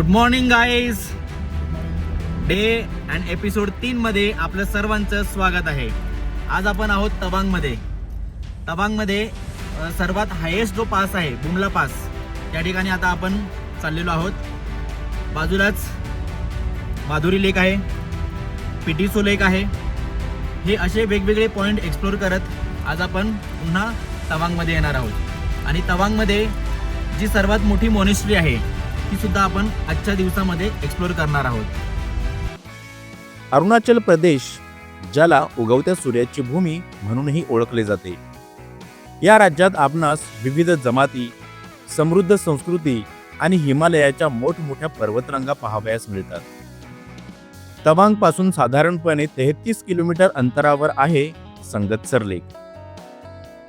Good morning guys. Day and episode 3 मध्ये आपलं सर्वांचं स्वागत आहे. आज आपण आहोत तवांगमध्ये. तवांगमध्ये सर्वात हायेस्ट जो पास आहे बुमला पास, त्या ठिकाणी आता आपण चाललेलो आहोत. बाजूलाच माधुरी लेक आहे, पिटिसो लेक आहे. हे असे वेगवेगळे पॉईंट एक्सप्लोर करत आज आपण पुन्हा तवांगमध्ये येणार आहोत. आणि तवांगमध्ये जी सर्वात मोठी मॉनेस्ट्री आहे ती सुद्धा आपण आजच्या दिवसामध्ये एक्सप्लोर करणार आहोत. अरुणाचल प्रदेश, ज्याला उगवत्या सूर्याची भूमी म्हणूनही ओळखले जाते, या राज्यात आपणास विविध जमाती, समृद्ध संस्कृती आणि हिमालयाच्या मोठमोठ्या पर्वतरांगा पाहावयास मिळतात. तवांग पासून साधारणपणे 33 किलोमीटर अंतरावर आहे संगत्सर लेक.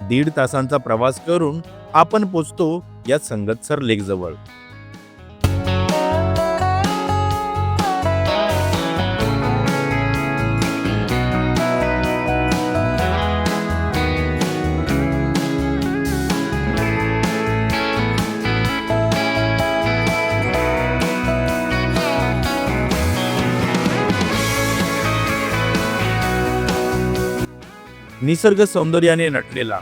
1.5 तासांचा प्रवास करून आपण पोचतो या संगत्सर लेक जवळ. निसर्ग सौंदर्याने नटलेला,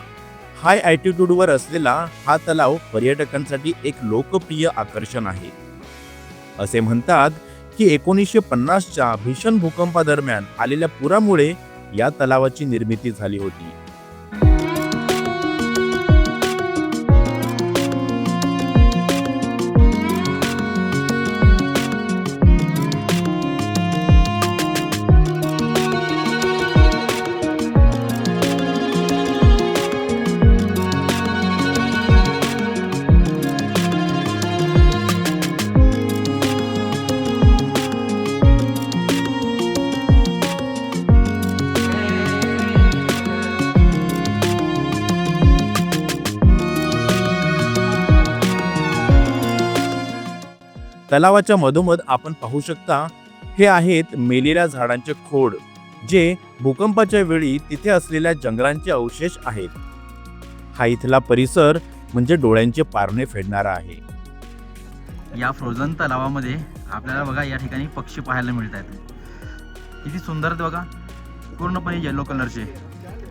हाय अल्टिट्यूडवर असलेला हा तलाव पर्यटकांसाठी एक लोकप्रिय आकर्षण आहे. असे म्हणतात की 1950च्या भीषण भूकंपादरम्यान आलेल्या पुरामुळे या तलावाची निर्मिती झाली होती. तलावाच्या मधोमध आपण पाहू शकता, हे आहेत मेलेल्या झाडांचे खोड, जे भूकंपाच्या वेळी तिथे असलेल्या जंगलांचे अवशेष आहेत. हा इथला परिसर म्हणजे डोळ्यांचे पारणे फेडणारा आहे. या फ्रोझन तलावामध्ये आपल्याला बघा या ठिकाणी पक्षी पाहायला मिळत आहेत. किती सुंदर आहेत बघा, पूर्णपणे येलो कलरचे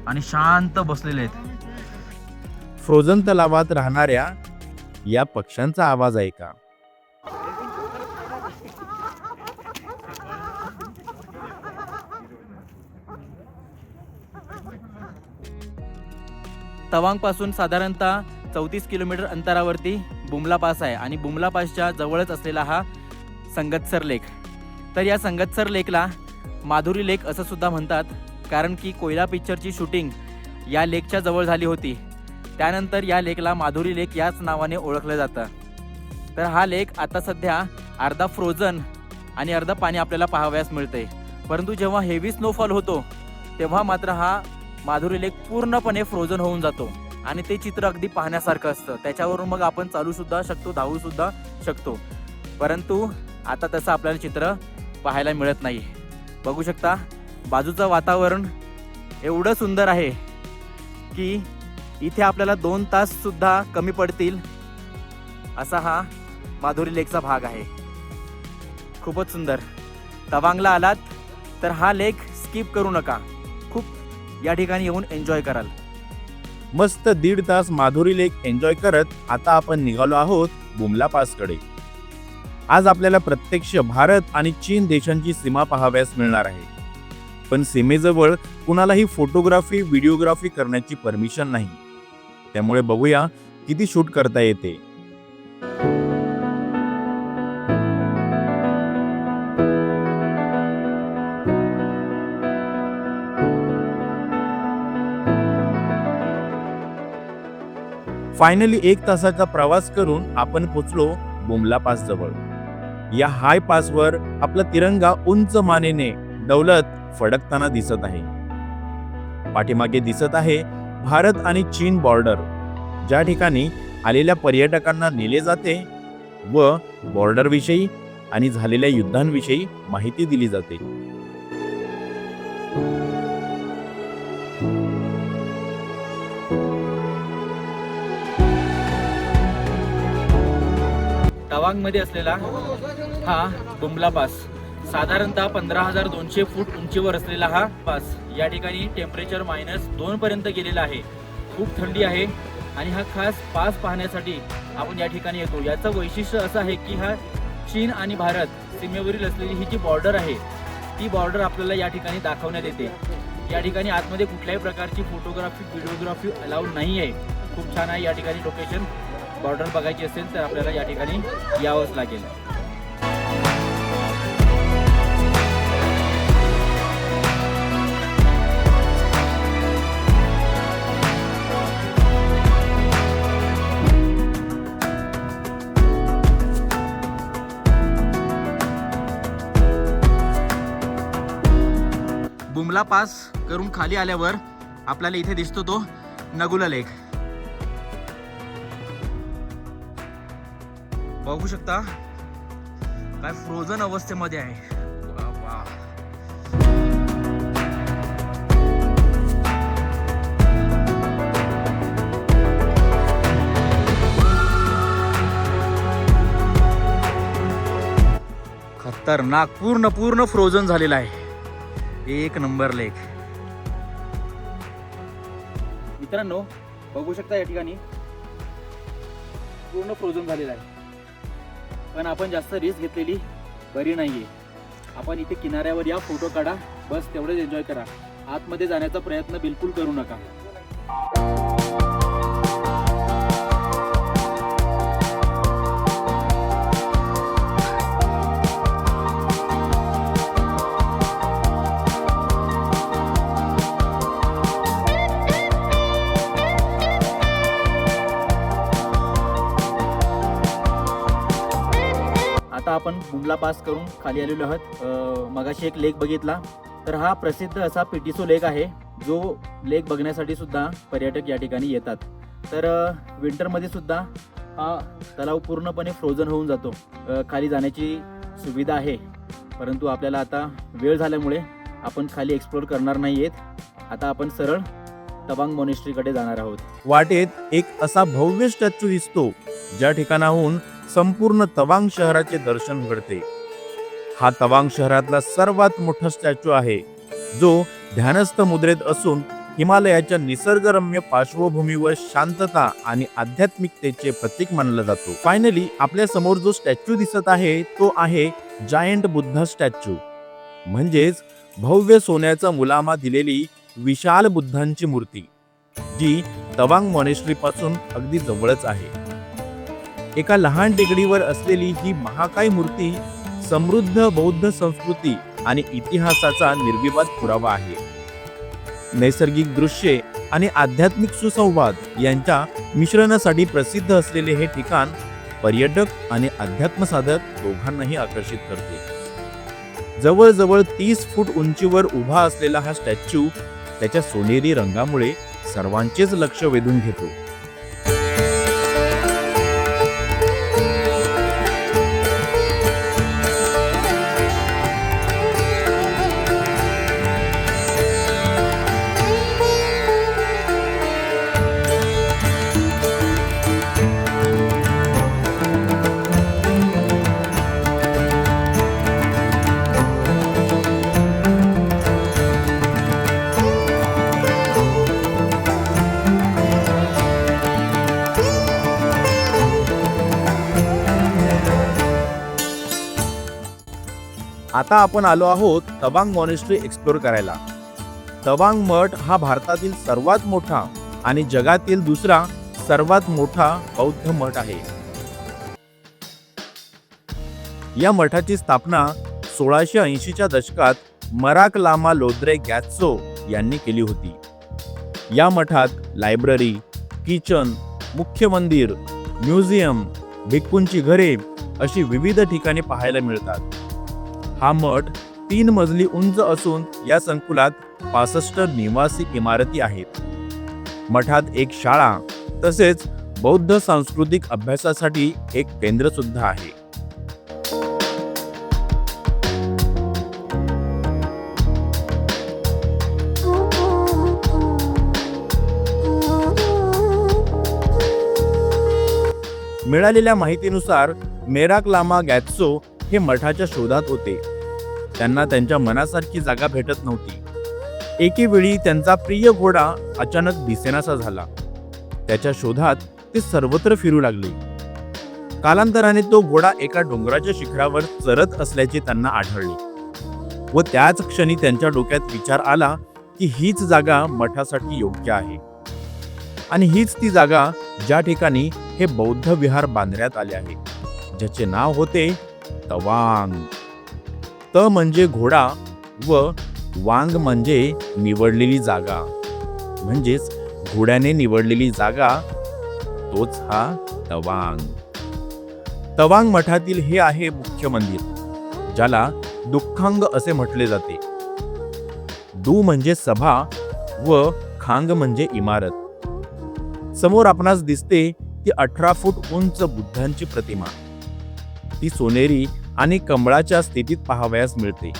आणि शांत बसलेले आहेत. फ्रोझन तलावात राहणाऱ्या या पक्ष्यांचा आवाज ऐका. तवांग पासून साधारणतः 34 किलोमीटर अंतरावरती बुमला पास आहे आणि बुमला पासच्या जवळच असलेला हा संगत्सर लेक. तर या संगत्सर लेकला माधुरी लेक असं सुद्धा म्हणतात, कारण की कोयला पिक्चरची शूटिंग या लेकच्या जवळ झाली होती. त्यानंतर या लेकला माधुरी लेक याच नावाने ओळखलं जातं. तर हा लेक आता सध्या अर्धा फ्रोझन आणि अर्धा पाणी आपल्याला पाहावयास मिळते. परंतु जेव्हा हेवी स्नोफॉल होतो तेव्हा मात्र हा माधुरी लेक पूर्णपणे फ्रोझन होऊन जातो आणि ते चित्र अगदी पाहण्यासारखं असतं. त्याच्यावरून मग आपण चालू सुद्धा शकतो, धावू सुद्धा शकतो. परंतु आता तसं आपल्याला चित्र पाहायला मिळत नाही. बघू शकता बाजूचं वातावरण एवढं सुंदर आहे की इथे आपल्याला 2 तास सुद्धा कमी पडतील असा हा माधुरी लेकचा भाग आहे. खूपच सुंदर. तवांगला आलात तर हा लेक स्किप करू नका. खूप या ठिकाणी येऊन एन्जॉय कराल. मस्त 1.5 तास माधुरी लेक एन्जॉय करत आता आपण निघालो आहोत बुमला पासकडे. आज आपल्याला प्रत्यक्ष भारत आणि चीन देशांची सीमा पाहावयास मिळणार आहे. पण सीमेजवळ कुणालाही फोटोग्राफी, व्हिडिओग्राफी करण्याची परमिशन नाही. त्यामुळे बघूया किती शूट करता येते. फायनली 1 तासाचा प्रवास करून आपण पोचलो बुमला पास जवळ. या हाय पासवर आपला तिरंगा उंच मानेने डौलत फडकताना दिसत आहे. पाठीमागे दिसत आहे भारत आणि चीन बॉर्डर, ज्या ठिकाणी आलेल्या पर्यटकांना नेले जाते व बॉर्डर विषयी आणि झालेल्या युद्धांविषयी माहिती दिली जाते. तवांगमध्ये असलेला हा बुमला पास, साधारणतः 15,200 फूट उंचीवर असलेला हा पास. या ठिकाणी टेम्परेचर -2 पर्यंत गेलेला आहे. खूप थंडी आहे आणि हा खास पास पाहण्यासाठी आपण या ठिकाणी येतो. याचं वैशिष्ट्य असं आहे की हा चीन आणि भारत सीमेवरील असलेली ही जी बॉर्डर आहे ती बॉर्डर आपल्याला या ठिकाणी दाखवण्यात येते. या ठिकाणी आतमध्ये कुठल्याही प्रकारची फोटोग्राफी व्हिडिओग्राफी अलाउड नाही आहे. खूप छान आहे या ठिकाणी लोकेशन. बॉर्डर बघायची असेल तर आपल्याला या ठिकाणी यावंच लागेल. बुमला पास करून खाली आल्यावर आपल्याला इथे दिसतो तो नगुला लेक. बघू शकता काय फ्रोझन अवस्थेमध्ये आहे. वा वा. खतरनाक, पूर्ण फ्रोझन झालेला आहे. एक नंबर लेक. मित्रांनो बघू शकता या ठिकाणी पूर्ण फ्रोझन झालेला आहे. पण आपण जास्त रिस्क घेतलेली बरी नाहीये. आपण इथे किनाऱ्यावर या, फोटो काढा, बस तेवढंच एन्जॉय करा. आतमध्ये जाण्याचा प्रयत्न बिलकुल करू नका. आता आपण बुमला पास करून खाली आलेलो आहोत. मगाशी एक लेक बघितला, तर हा प्रसिद्ध असा पिटिसो लेक आहे, जो लेक बघण्यासाठी सुद्धा पर्यटक या ठिकाणी येतात. तर विंटरमध्ये सुद्धा हा तलाव पूर्णपणे फ्रोझन होऊन जातो. खाली जाण्याची सुविधा आहे, परंतु आपल्याला आता वेळ झाल्यामुळे आपण खाली एक्सप्लोर करणार नाही आहेत. आता आपण सरळ तवांग मॉनेस्ट्रीकडे जाणार आहोत. वाटेत एक असा भव्य स्टॅच्यू दिसतो, ज्या ठिकाणाहून संपूर्ण तवांग शहराचे दर्शन घडते. हा तवांग शहरातला सर्वात मोठा स्टॅच्यू आहे, जो ध्यानस्थ मुद्रेत असून हिमालयाच्या निसर्गरम्य पार्श्वभूमीवर शांतता आणि आध्यात्मिकतेचे प्रतीक मानला जातो. फायनली आपल्या समोर जो स्टॅच्यू दिसत आहे तो आहे जायंट बुद्धा स्टॅच्यू, म्हणजेच भव्य सोन्याचा मुलामा दिलेली विशाल बुद्धांची मूर्ती, जी तवांग मॉनेस्ट्री पासून अगदी जवळच आहे. एका लहान टेकडीवर असलेली ही महाकाय मूर्ती समृद्ध बौद्ध संस्कृती आणि इतिहासाचा निर्विवाद पुरावा आहे. नैसर्गिक दृश्ये आणि आध्यात्मिक सुसंवाद यांच्या मिश्रणासाठी प्रसिद्ध असलेले हे ठिकाण पर्यटक आणि अध्यात्म साधक दोघांनाही आकर्षित करते. जवळजवळ 30 फूट उंचीवर उभा असलेला हा स्टॅच्यू त्याच्या सोनेरी रंगामुळे सर्वांचेच लक्ष वेधून घेतो. आता आपण आलो आहोत तवांग मॉनेस्ट्री एक्सप्लोर करायला. तवांग मठ हा भारतातील सर्वात मोठा आणि जगातील दुसरा सर्वात मोठा बौद्ध मठ आहे. या मठाची स्थापना 1680च्या दशकात मराक लामा लोद्रे गॅत्सो यांनी केली होती. या मठात लायब्ररी, किचन, मुख्य मंदिर, म्युझियम, भिक्खूंची घरे अशी विविध ठिकाणे पाहायला मिळतात. हा मठ 3 मजली उंच असून या संकुलात 65 निवासी इमारती आहेत. मठात एक शाळा तसेच बौद्ध सांस्कृतिक अभ्यासासाठी एक केंद्र सुद्धा आहे. मिळालेल्या माहितीनुसार मेराक लामा गॅत्सो हे मठाच्या शोधात होते. त्यांना त्यांच्या मनासारखी जागा भेटत नव्हती. एके वेळी त्यांचा प्रिय घोडा अचानक दिसेनासा झाला. त्याच्या शोधात ते सर्वत्र फिरू लागले. कालांतराने तो घोडा एका डोंगराच्या शिखरावर चरत असल्याचे त्यांना आढळले व त्याच क्षणी त्यांच्या डोक्यात विचार आला की हीच जागा मठासाठी योग्य आहे आणि हीच ती जागा ज्या ठिकाणी हे बौद्ध विहार बांधण्यात आले आहे, ज्याचे नाव होते तवांग. त म्हणजे घोडा व वांग म्हणजे निवडलेली जागा, म्हणजेच घोड्याने निवडलेली जागा, तोच हा तवांग. तवांग मठातील हे आहे मुख्य मंदिर, ज्याला दुःखांग असे म्हटले जाते. दू म्हणजे सभा व खांग म्हणजे इमारत. समोर आपणास दिसते ती 18 फूट उंच बुद्धांची प्रतिमा. ती सोनेरी आणि कमळाच्या स्थितीत पाहावयास मिळते.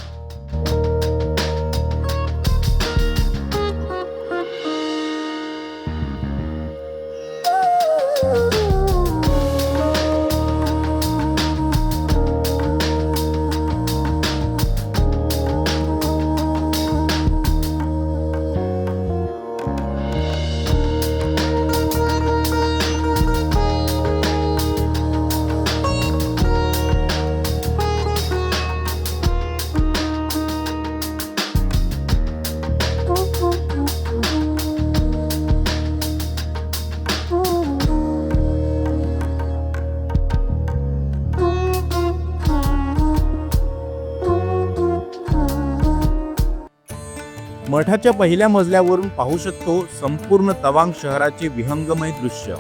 मठाच्या पहिल्या मजल्यावरून पाहू शकतो संपूर्ण तवांग शहराचे विहंगमय दृश्य.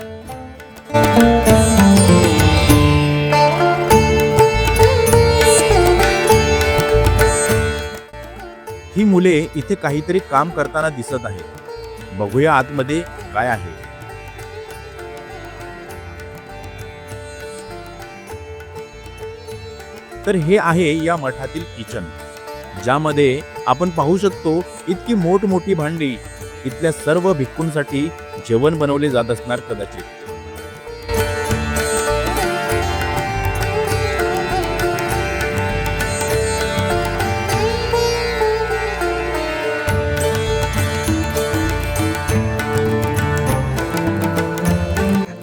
ही मुले इथे काहीतरी काम करताना दिसत आहेत. बघूया आतमध्ये काय आहे. तर हे आहे या मठातील किचन, ज्यामध्ये आपण पाहू शकतो इतकी मोठमोठी भांडी. इथल्या सर्व भिक्खूंसाठी जेवण बनवले जात असणार कदाचित.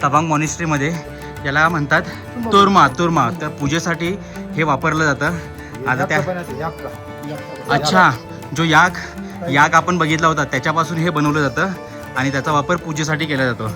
तवांग मॉनिस्ट्रीमध्ये याला म्हणतात तुरमा. तर पूजेसाठी हे वापरलं जातं. आता त्या अच्छा, जो याक आपण बघितला होता त्याच्यापासून हे बनवलं जातं आणि त्याचा वापर पूजेसाठी केला जातो.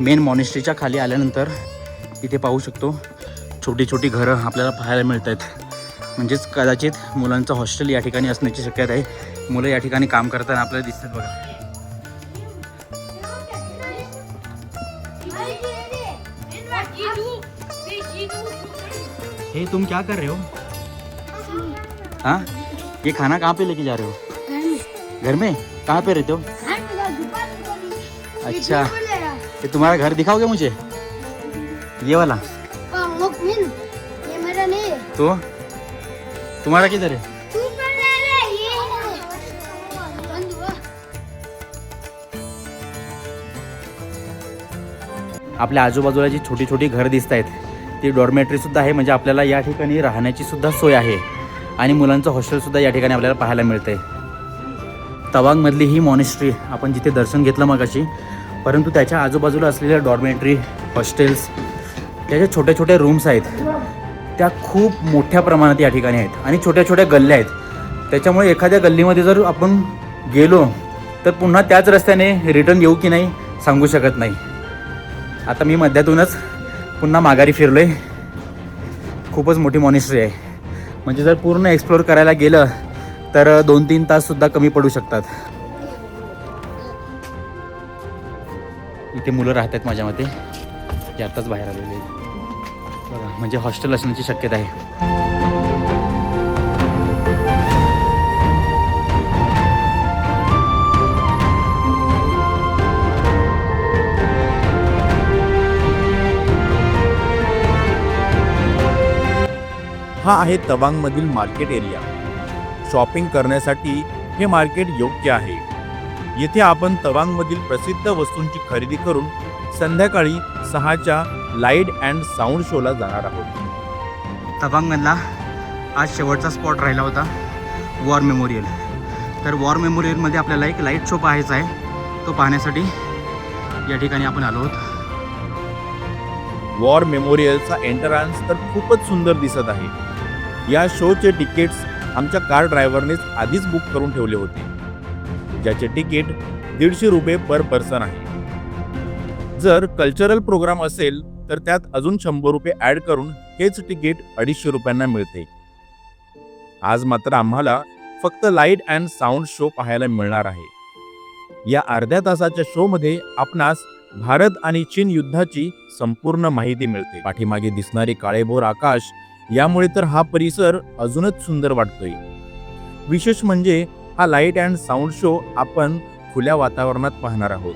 मेन मॉनिस्ट्रीच्या खाली आल्यानंतर इथे पाहू शकतो छोटी छोटी घरं आपल्याला पाहायला मिळत आहेत. म्हणजेच कदाचित मुलांचं हॉस्टेल या ठिकाणी असण्याची शक्यता आहे. मुलं या ठिकाणी काम करताना आपल्याला दिसतात बघा. हे तुम क्या कर रहे हो? हाँ, ये खाना कहाँ पे लेके जा रहे हो? घर में? कहाँ पे रहते हो? अच्छा, ये तुम्हारा घर दिखाओगे मुझे? ये वाला? ये मेरा नहीं है। तो तुम्हारा किधर है? आपल्या आजूबाजूला जी छोटी छोटी घर दिसत आहेत ती डॉर्मेटरी सुद्धा आहे. म्हणजे आपल्याला या ठिकाणी राहण्याची सुद्धा सोय आहे आणि मुलांचं हॉस्टेल सुद्धा या ठिकाणी आपल्याला पाहायला मिळतंय. तवांगमधली ही मॉनिस्ट्री आपण जिथे दर्शन घेतलं मगाशी, परंतु त्याच्या आजूबाजूला असलेल्या डॉर्मेटरी, हॉस्टेल्स, त्याच्या छोट्या छोट्या रूम्स आहेत त्या खूप मोठ्या प्रमाणात या ठिकाणी आहेत आणि छोट्या छोट्या गल्ल्या आहेत. त्याच्यामुळे एखाद्या गल्लीमध्ये जर आपण गेलो तर पुन्हा त्याच रस्त्याने रिटर्न येऊ की नाही सांगू शकत नाही. आता मी मध्यातूनच पुन्हा माघारी फिरलो आहे. खूपच मोठी मॉनिस्ट्री आहे. म्हणजे जर पूर्ण एक्सप्लोअर करायला गेलं तर 2-3 ताससुद्धा कमी पडू शकतात. इथे मुलं राहतात माझ्या मते, जे आत्ताच बाहेर आलेले आहेत. बघा, म्हणजे हॉस्टेल असण्याची शक्यता आहे. हा आहे तवांगमधील मार्केट एरिया. शॉपिंग करण्यासाठी हे मार्केट योग्य आहे. येथे आपण तवांगमधील प्रसिद्ध वस्तूंची खरेदी करून संध्याकाळी 6च्या लाईट अँड साऊंड शोला जाणार आहोत. तवांगमधला आज शेवटचा स्पॉट राहिला होता वॉर मेमोरियल. तर वॉर मेमोरियलमध्ये आपल्याला एक लाईट शो पाहायचा आहे. तो पाहण्यासाठी या ठिकाणी आपण आलो आहोत. वॉर मेमोरियलचा एंट्रन्स तर खूपच सुंदर दिसत आहे. या शोचे तिकीट्स आमच्या कार ड्रायव्हरनेच आधीच बुक करून ठेवले होते, ज्याचे तिकीट 150 रुपये पर पर्सन आहे. जर कल्चरल प्रोग्राम असेल तर त्यात अजून 100 रुपये ॲड करून हेच तिकीट 250 रुपयांना मिळते. आज मात्र आम्हाला फक्त लाईट अँड साऊंड शो पाहायला मिळणार आहे. या अर्ध्या तासाच्या शोमध्ये आपणास भारत आणि चीन युद्धाची संपूर्ण माहिती मिळते. पाठीमागे दिसणारे काळेभोर आकाश, यामुळे तर हा परिसर अजूनच सुंदर वाटतोय. विशेष म्हणजे हा लाईट अँड साऊंड शो आपण खुल्या वातावरणात पाहणार आहोत.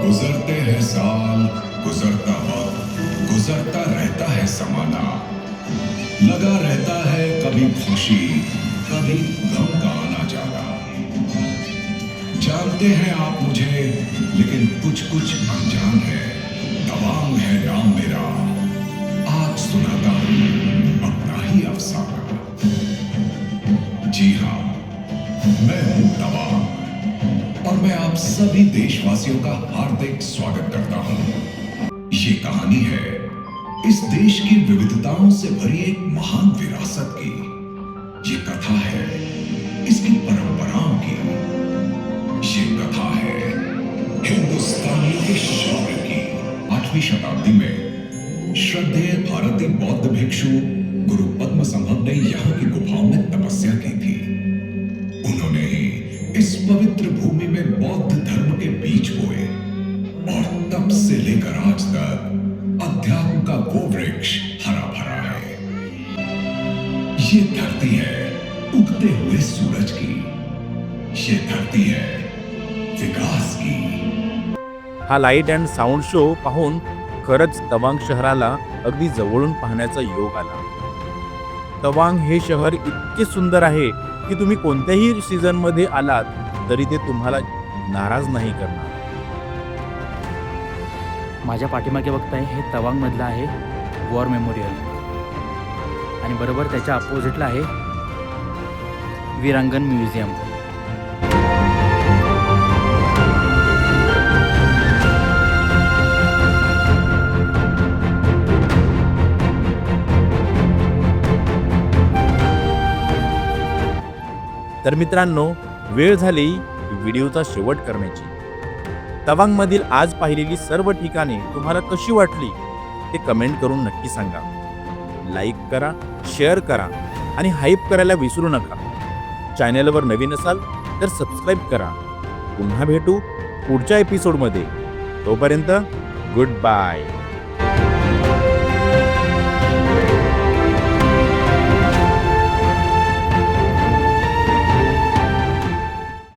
गुजरते हैं साल, गुजरता वक्त, गुजरता रहता है समाना, लगा रहता है कभी खुशी कभी गम का आना जाना. जानते हैं आप मुझे लेकिन कुछ कुछ अनजान है. तवांग है नाम मेरा, आज सुनाता हूँ अपना ही अफसाना. जी हाँ, मैं हूँ तवांग और मैं आप सभी देशवासियों का हार्दिक स्वागत करता हूँ. ये कहानी है इस देश की विविधताओं से भरी एक महान विरासत की. ये कथा है इसकी परंपराओं की. ये कथा है हिंदुस्तानियों के शौर्य की. 8वीं शताब्दी में श्रद्धेय भारतीय बौद्ध भिक्षु गुरु पद्म संभव ने यहाँ की गुफाओं में तपस्या की थी. उन्होंने ही इस पवित्र भूमि में बौद्ध धर्म के बीज बोए और तब से लेकर आज तक अध्यात्म का वो वृक्ष हरा भरा है. ये धरती है उगते हुए सूरज की. ये धरती है विकास की. हा लाईट अँड साऊंड शो पाहून खरंच तवांग शहराला अगदी जवळून पाहण्याचा योग आला. तवांग हे शहर इतके सुंदर आहे की तुम्ही कोणत्याही सीझनमध्ये आलात तरी ते तुम्हाला नाराज नाही करणार. माझ्या पाठीमागे बघताय हे तवांगमधलं आहे वॉर मेमोरियल आणि बरोबर त्याच्या अपोजिटला आहे वीरांगण म्युझियम. तर मित्रांनो, वेळ झाली व्हिडिओचा शेवट करण्याची. तवांगमधील आज पाहिलेली सर्व ठिकाणे तुम्हाला कशी वाटली ते कमेंट करून नक्की सांगा. लाईक करा, शेअर करा आणि हाईप करायला विसरू नका. चॅनलवर नवीन असाल तर सबस्क्राईब करा. पुन्हा भेटू पुढच्या एपिसोडमध्ये. तोपर्यंत गुड बाय.